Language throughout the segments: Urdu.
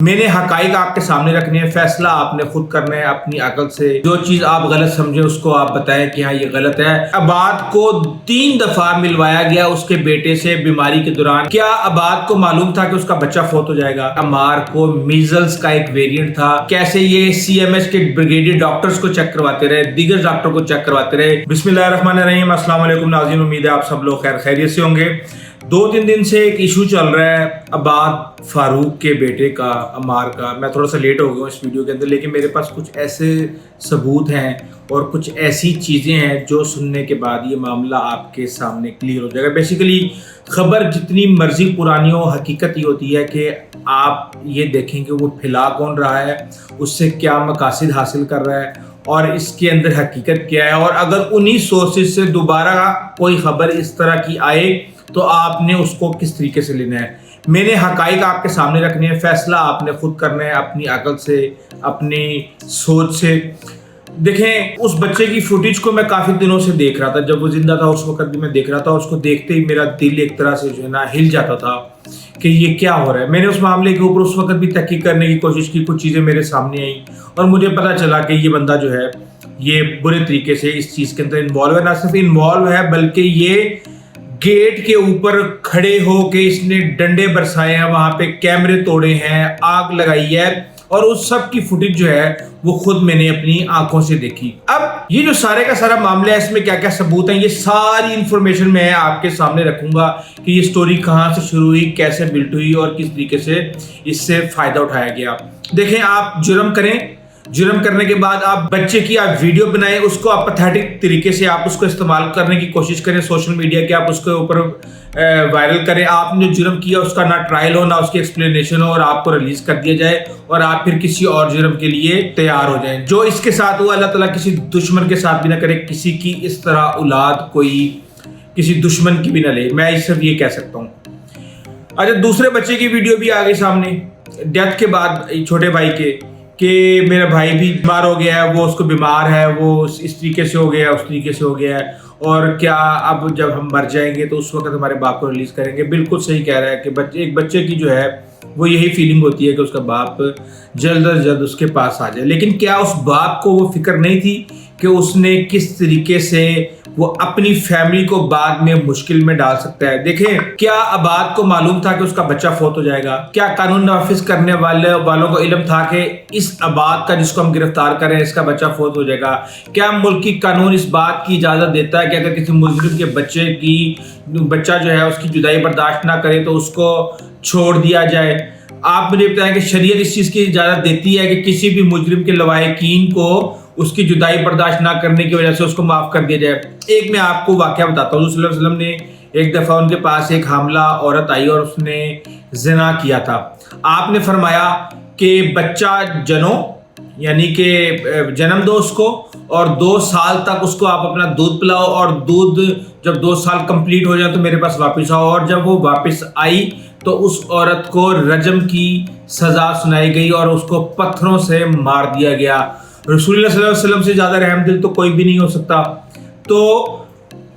میں نے حقائق آپ کے سامنے رکھنے ہیں، فیصلہ آپ نے خود کرنا ہے اپنی عقل سے۔ جو چیز آپ غلط سمجھیں اس کو آپ بتائیں کہ ہاں یہ غلط ہے۔ عباد کو 3 دفعہ ملوایا گیا اس کے بیٹے سے بیماری کے دوران۔ کیا عباد کو معلوم تھا کہ اس کا بچہ فوت ہو جائے گا؟ عمار کو میزلز کا ایک ویریئنٹ تھا۔ کیسے یہ سی ایم ایچ کے بریگیڈیئر ڈاکٹرز کو چیک کرواتے رہے، دیگر ڈاکٹر کو چیک کرواتے رہے۔ بسم اللہ الرحمن الرحیم۔ السلام علیکم ناظرین، امید ہے آپ سب لوگ خیر خیریت سے ہوں گے۔ 2-3 دن سے ایک ایشو چل رہا ہے عباد فاروق کے بیٹے کا، عمار کا۔ میں تھوڑا سا لیٹ ہو گیا ہوں اس ویڈیو کے اندر، لیکن میرے پاس کچھ ایسے ثبوت ہیں اور کچھ ایسی چیزیں ہیں جو سننے کے بعد یہ معاملہ آپ کے سامنے کلیئر ہو جائے گا۔ بیسیکلی خبر جتنی مرضی پرانی ہو، حقیقت یہ ہوتی ہے کہ آپ یہ دیکھیں کہ وہ پھیلا کون رہا ہے، اس سے کیا مقاصد حاصل کر رہا ہے اور اس کے اندر حقیقت کیا ہے۔ اور اگر انہی سورسز سے دوبارہ کوئی خبر اس طرح کی آئے تو آپ نے اس کو کس طریقے سے لینا ہے۔ میں نے حقائق آپ کے سامنے رکھنے ہیں، فیصلہ آپ نے خود کرنا ہے اپنی عقل سے، اپنی سوچ سے۔ دیکھیں، اس بچے کی فوٹیج کو میں کافی دنوں سے دیکھ رہا تھا، جب وہ زندہ تھا اس وقت بھی میں دیکھ رہا تھا۔ اس کو دیکھتے ہی میرا دل ایک طرح سے جو ہے نا ہل جاتا تھا کہ یہ کیا ہو رہا ہے۔ میں نے اس معاملے کے اوپر اس وقت بھی تحقیق کرنے کی کوشش کی، کچھ چیزیں میرے سامنے آئیں اور مجھے پتہ چلا کہ یہ بندہ جو ہے یہ برے طریقے سے اس چیز کے اندر انوالو ہے۔ نہ صرف انوالو ہے بلکہ یہ گیٹ کے اوپر کھڑے ہو کے اس نے ڈنڈے برسائے ہیں، وہاں پہ کیمرے توڑے ہیں، آگ لگائی ہے، اور اس سب کی فوٹیج جو ہے وہ خود میں نے اپنی آنکھوں سے دیکھی۔ اب یہ جو سارے کا سارا معاملہ ہے، اس میں کیا کیا ثبوت ہیں، یہ ساری انفارمیشن میں آپ کے سامنے رکھوں گا کہ یہ سٹوری کہاں سے شروع ہوئی، کیسے بلٹ ہوئی اور کس طریقے سے اس سے فائدہ اٹھایا گیا۔ دیکھیں، آپ جرم کریں، جرم کرنے کے بعد آپ بچے کی آپ ویڈیو بنائیں، اس کو آپ پیتھیٹک طریقے سے آپ اس کو استعمال کرنے کی کوشش کریں، سوشل میڈیا کے آپ اس کے اوپر وائرل کریں۔ آپ نے جو جرم کیا اس کا نہ ٹرائل ہو، نہ اس کی ایکسپلینیشن ہو، اور آپ کو ریلیز کر دیا جائے اور آپ پھر کسی اور جرم کے لیے تیار ہو جائیں۔ جو اس کے ساتھ ہوا، اللہ تعالیٰ کسی دشمن کے ساتھ بھی نہ کرے، کسی کی اس طرح اولاد کوئی کسی دشمن کی بھی نہ لے، میں صرف یہ کہہ سکتا ہوں۔ اچھا، دوسرے بچے کی ویڈیو بھی آ گئی سامنے ڈیتھ کے بعد، چھوٹے بھائی کے، کہ میرا بھائی بھی بیمار ہو گیا ہے، وہ اس کو بیمار ہے، وہ اس طریقے سے ہو گیا ہے، اس طریقے سے ہو گیا ہے، اور کیا اب جب ہم مر جائیں گے تو اس وقت ہمارے باپ کو ریلیز کریں گے۔ بالکل صحیح کہہ رہا ہے کہ ایک بچے کی جو ہے وہ یہی فیلنگ ہوتی ہے کہ اس کا باپ جلد از جلد اس کے پاس آ جائے، لیکن کیا اس باپ کو وہ فکر نہیں تھی کہ اس نے کس طریقے سے وہ اپنی فیملی کو بعد میں مشکل میں ڈال سکتا ہے۔ دیکھیں، کیا عباد کو معلوم تھا کہ اس کا بچہ فوت ہو جائے گا؟ کیا قانون نافذ کرنے والوں کو علم تھا کہ اس عباد کا، جس کو ہم گرفتار کریں، اس کا بچہ فوت ہو جائے گا؟ کیا ملکی قانون اس بات کی اجازت دیتا ہے کہ اگر کسی مجرم کے بچہ جو ہے اس کی جدائی برداشت نہ کرے تو اس کو چھوڑ دیا جائے؟ آپ مجھے بتائیں کہ شریعت اس چیز کی اجازت دیتی ہے کہ کسی بھی مجرم کے لواحقین کو اس کی جدائی برداشت نہ کرنے کی وجہ سے اس کو معاف کر دیا جائے؟ ایک میں آپ کو واقعہ بتاتا ہوں۔ حضور صلی اللہ علیہ وسلم نے ایک دفعہ ان کے پاس ایک حاملہ عورت آئی اور اس نے زنا کیا تھا۔ آپ نے فرمایا کہ بچہ جنو، یعنی کہ جنم دو اس کو، اور 2 سال تک اس کو آپ اپنا دودھ پلاؤ، اور دودھ جب 2 سال کمپلیٹ ہو جائے تو میرے پاس واپس آؤ۔ اور جب وہ واپس آئی تو اس عورت کو رجم کی سزا سنائی گئی اور اس کو پتھروں سے مار دیا گیا۔ رسول اللہ صلی اللہ علیہ وسلم سے زیادہ رحم دل تو کوئی بھی نہیں ہو سکتا۔ تو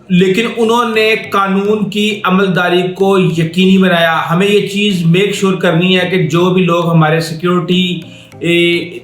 لیکن انہوں نے قانون کی عملداری کو یقینی بنایا۔ ہمیں یہ چیز میک شور کرنی ہے کہ جو بھی لوگ ہمارے سیکیورٹی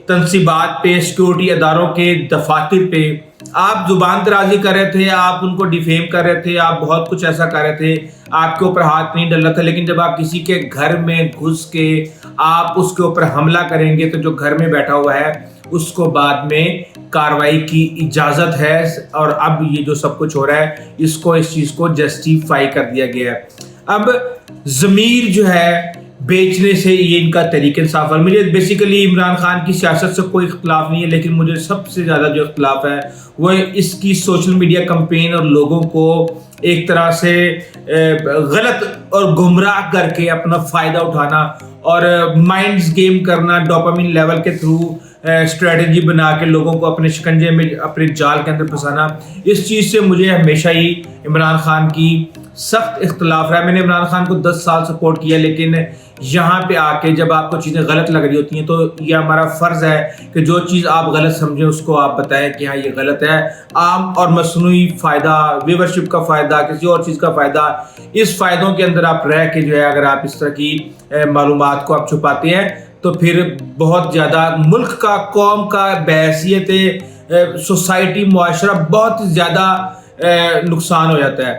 تنصیبات پہ، سیکیورٹی اداروں کے دفاتر پہ آپ زبان درازی کر رہے تھے، آپ ان کو ڈیفیم کر رہے تھے، آپ بہت کچھ ایسا کر رہے تھے، آپ کے اوپر ہاتھ نہیں ڈل رہا تھا، لیکن جب آپ کسی کے گھر میں گھس کے آپ اس کے اوپر حملہ کریں گے تو جو گھر میں بیٹھا ہوا ہے اس کو بعد میں کارروائی کی اجازت ہے۔ اور اب یہ جو سب کچھ ہو رہا ہے اس چیز کو جسٹیفائی کر دیا گیا ہے۔ اب ضمیر جو ہے بیچنے سے یہ ان کا تحریک انصاف ہے۔ مجھے بیسیکلی عمران خان کی سیاست سے کوئی اختلاف نہیں ہے، لیکن مجھے سب سے زیادہ جو اختلاف ہے وہ اس کی سوشل میڈیا کمپین اور لوگوں کو ایک طرح سے غلط اور گمراہ کر کے اپنا فائدہ اٹھانا اور مائنڈز گیم کرنا، ڈوپامین لیول کے تھرو اسٹریٹجی بنا کے لوگوں کو اپنے شکنجے میں، اپنے جال کے اندر پھنسانا۔ اس چیز سے مجھے ہمیشہ ہی عمران خان کی سخت اختلاف رہا ہے۔ میں نے عمران خان کو 10 سال سپورٹ کیا، لیکن یہاں پہ آ کے جب آپ کو چیزیں غلط لگ رہی ہوتی ہیں تو یہ ہمارا فرض ہے کہ جو چیز آپ غلط سمجھیں اس کو آپ بتائیں کہ ہاں یہ غلط ہے۔ عام اور مصنوعی فائدہ، ویورشپ کا فائدہ، کسی اور چیز کا فائدہ، اس فائدوں کے اندر آپ رہ کے جو ہے اگر آپ اس طرح کی معلومات کو آپ چھپاتے ہیں تو پھر بہت زیادہ ملک کا، قوم کا بحیثیت سوسائٹی، معاشرہ بہت زیادہ نقصان ہو جاتا ہے۔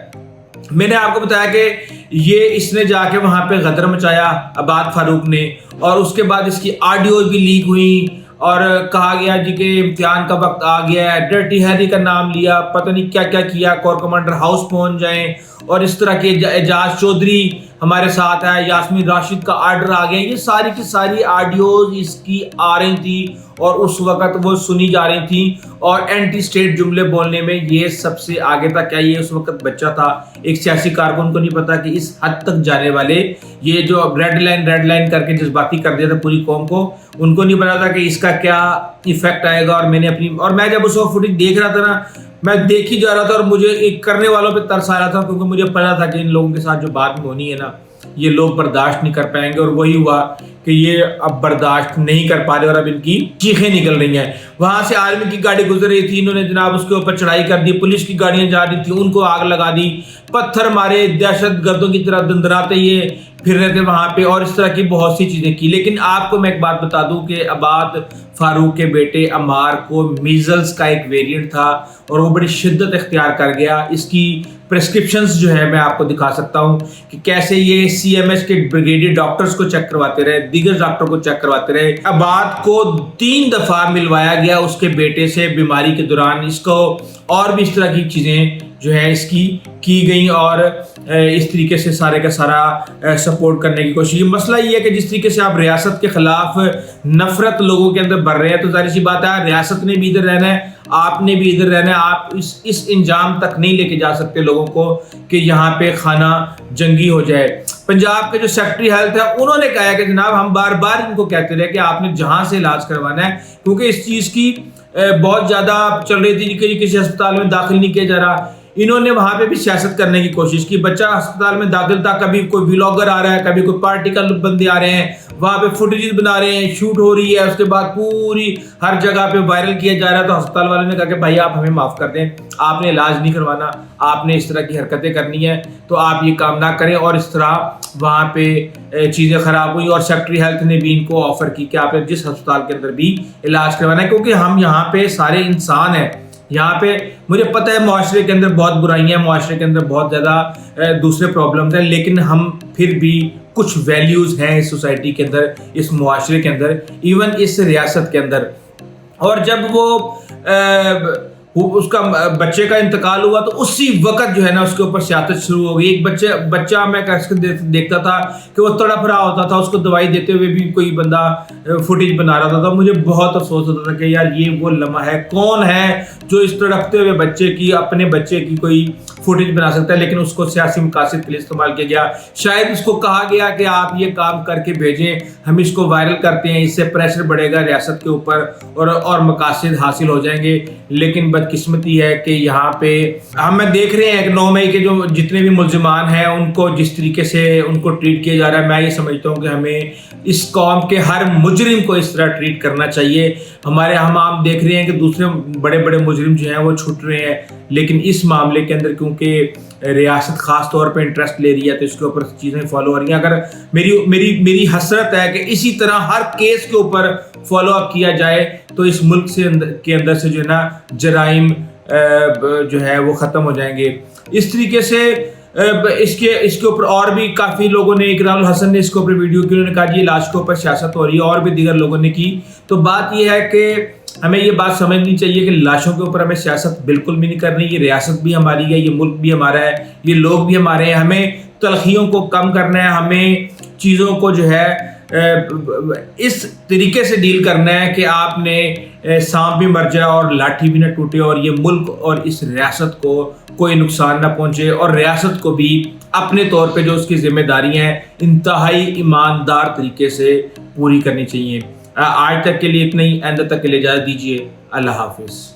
میں نے آپ کو بتایا کہ اس نے جا کے وہاں پہ غدر مچایا عباد فاروق نے، اور اس کے بعد اس کی آڈیو بھی لیک ہوئی اور کہا گیا جی کہ امتحان کا وقت آ گیا ہے، ڈرٹی ہیری کا نام لیا، پتہ نہیں کیا کیا کیا، کور کمانڈر ہاؤس پہنچ جائیں، اور اس طرح کے اعجاز چودھری ہمارے ساتھ ہے، یاسمین راشد کا آرڈر آ گیا۔ یہ ساری کی ساری آڈیوز اس کی آ رہی تھی اور اس وقت وہ سنی جا رہی تھیں، اور اینٹی اسٹیٹ جملے بولنے میں یہ سب سے آگے تک ہے۔ یہ اس وقت بچہ تھا، ایک سیاسی کارکن کو نہیں پتا کہ اس حد تک جانے والے، یہ جو ریڈ لائن کر کے جذباتی کر دیا تھا پوری قوم کو، ان کو نہیں پتا تھا کہ اس کا کیا ایفیکٹ آئے گا۔ اور میں جب اس وقت فوٹیج دیکھ رہا تھا نا، میں دیکھ ہی جا رہا تھا، اور مجھے ایک کرنے والوں پہ ترس آ رہا تھا، کیونکہ مجھے پتا تھا کہ ان لوگوں کے ساتھ جو بات ہونی ہے نا، یہ لوگ برداشت نہیں کر پائیں گے، اور وہی ہوا کہ یہ اب برداشت نہیں کر پا رہے اور اب ان کی چیخیں نکل رہی ہیں۔ وہاں سے آرمی کی گاڑی گزر رہی تھی، انہوں نے جناب اس کے اوپر چڑھائی کر دی، پولیس کی گاڑیاں جا رہی تھیں، ان کو آگ لگا دی، پتھر مارے، دہشت گردوں کی طرح دندراتے یہ پھر رہے تھے وہاں پہ، اور اس طرح کی بہت سی چیزیں کی۔ لیکن آپ کو میں ایک بات بتا دوں کہ عباد فاروق کے بیٹے عمار کو میزلز کا ایک ویریئنٹ تھا، اور وہ بڑی شدت اختیار کر گیا۔ اس کی پرسکرپشنز جو ہے میں آپ کو دکھا سکتا ہوں کہ کیسے یہ سی ایم ایچ کے بریگیڈیئر ڈاکٹرز کو چیک کرواتے رہے، دیگر ڈاکٹر کو چیک کرواتے رہے۔ عباد کو 3 دفعہ ملوایا گیا اس کے بیٹے سے بیماری کے دوران، اس کو اور بھی اس طرح کی چیزیں جو ہے اس کی گئیں، اور اس طریقے سے سارے کا سارا سپورٹ کرنے کی کوشش۔ مسئلہ یہ ہے کہ جس طریقے سے آپ ریاست کے خلاف نفرت لوگوں کے اندر بڑھ رہے ہیں، تو ظاہر سی بات ہے ریاست نے بھی ادھر رہنا ہے، آپ نے بھی ادھر رہنا ہے۔ آپ اس انجام تک نہیں لے کے جا سکتے لوگوں کو کہ یہاں پہ خانہ جنگی ہو جائے۔ پنجاب کے جو سیکٹری ہیلتھ ہے، انہوں نے کہا ہے کہ جناب ہم بار بار ان کو کہتے رہے کہ آپ نے جہاں سے علاج کروانا ہے، کیونکہ اس چیز کی بہت زیادہ چل رہی تھی کہ کسی ہسپتال میں داخل نہیں کیا جا رہا۔ انہوں نے وہاں پہ بھی سیاست کرنے کی کوشش کی، بچہ ہسپتال میں داخل تھا، کبھی کوئی ولاگر آ رہا ہے، کبھی کوئی پارٹیکل بندے آ رہے ہیں، وہاں پہ فوٹیجز بنا رہے ہیں، شوٹ ہو رہی ہے، اس کے بعد پوری ہر جگہ پہ وائرل کیا جا رہا ہے۔ تو ہسپتال والے نے کہا کہ بھائی آپ ہمیں معاف کر دیں، آپ نے علاج نہیں کروانا، آپ نے اس طرح کی حرکتیں کرنی ہے تو آپ یہ کام نہ کریں۔ اور اس طرح وہاں پہ چیزیں خراب ہوئی، اور سیکٹری ہیلتھ نے بھی ان کو آفر کی کہ آپ نے جس ہسپتال کے اندر بھی علاج کروانا ہے، کیونکہ ہم یہاں پہ سارے انسان ہیں۔ یہاں پہ مجھے پتہ ہے معاشرے کے اندر بہت برائیاں ہیں، معاشرے کے اندر بہت زیادہ دوسرے پرابلمز ہیں، لیکن ہم پھر بھی کچھ ویلیوز ہیں اس سوسائٹی کے اندر، اس معاشرے کے اندر، ایون اس ریاست کے اندر۔ اور جب اس کا بچے کا انتقال ہوا تو اسی وقت جو ہے نا اس کے اوپر سیاست شروع ہو گئی۔ ایک بچہ میں دیکھتا تھا کہ وہ تڑپ رہا ہوتا تھا، اس کو دوائی دیتے ہوئے بھی کوئی بندہ فوٹیج بنا رہا تھا، مجھے بہت افسوس ہوتا تھا کہ یار یہ وہ لمحہ ہے، کون ہے جو اس تڑپتے ہوئے بچے کی، اپنے بچے کی کوئی فوٹیج بنا سکتا ہے، لیکن اس کو سیاسی مقاصد کے لیے استعمال کیا گیا۔ شاید اس کو کہا گیا کہ آپ یہ کام کر کے بھیجیں، ہم اس کو وائرل کرتے ہیں، اس سے پریشر بڑھے گا ریاست کے اوپر اور مقاصد حاصل ہو جائیں گے۔ لیکن بدقسمتی ہے کہ یہاں پہ ہم دیکھ رہے ہیں کہ 9 مئی کے جو جتنے بھی ملزمان ہیں ان کو جس طریقے سے ان کو ٹریٹ کیا جا رہا ہے، میں یہ سمجھتا ہوں کہ ہمیں اس قوم کے ہر مجرم کو اس طرح ٹریٹ کرنا چاہیے۔ ہم آپ دیکھ رہے ہیں کہ دوسرے بڑے بڑے مجرم جو ہیں وہ چھوٹ رہے ہیں، لیکن اس معاملے کے اندر کیونکہ ریاست خاص طور پہ انٹرسٹ لے رہی ہے تو اس کے اوپر چیزیں فالو ہو رہی ہیں۔ اگر میری حسرت ہے کہ اسی طرح ہر کیس کے اوپر فالو اپ کیا جائے تو اس ملک کے اندر سے جو ہے نا جرائم جو ہے وہ ختم ہو جائیں گے۔ اس طریقے سے اس کے اوپر اور بھی کافی لوگوں نے، اقرار الحسن نے اس کے اوپر ویڈیو کی، انہوں نے کہا جی لاش کے اوپر سیاست ہو رہی ہے، اور بھی دیگر لوگوں نے کی۔ تو بات یہ ہے کہ ہمیں یہ بات سمجھنی چاہیے کہ لاشوں کے اوپر ہمیں سیاست بالکل بھی نہیں کرنی۔ یہ ریاست بھی ہماری ہے، یہ ملک بھی ہمارا ہے، یہ لوگ بھی ہمارے ہیں۔ ہمیں تلخیوں کو کم کرنا ہے، ہمیں چیزوں کو جو ہے اس طریقے سے ڈیل کرنا ہے کہ آپ نے سانپ بھی مر جائے اور لاٹھی بھی نہ ٹوٹے، اور یہ ملک اور اس ریاست کو کوئی نقصان نہ پہنچے، اور ریاست کو بھی اپنے طور پہ جو اس کی ذمہ داریاں ہیں انتہائی ایماندار طریقے سے پوری کرنی چاہیے۔ آج تک کے لیے اتنا ہی، آئندہ تک کے لیے اجازت دیجیے۔ اللہ حافظ۔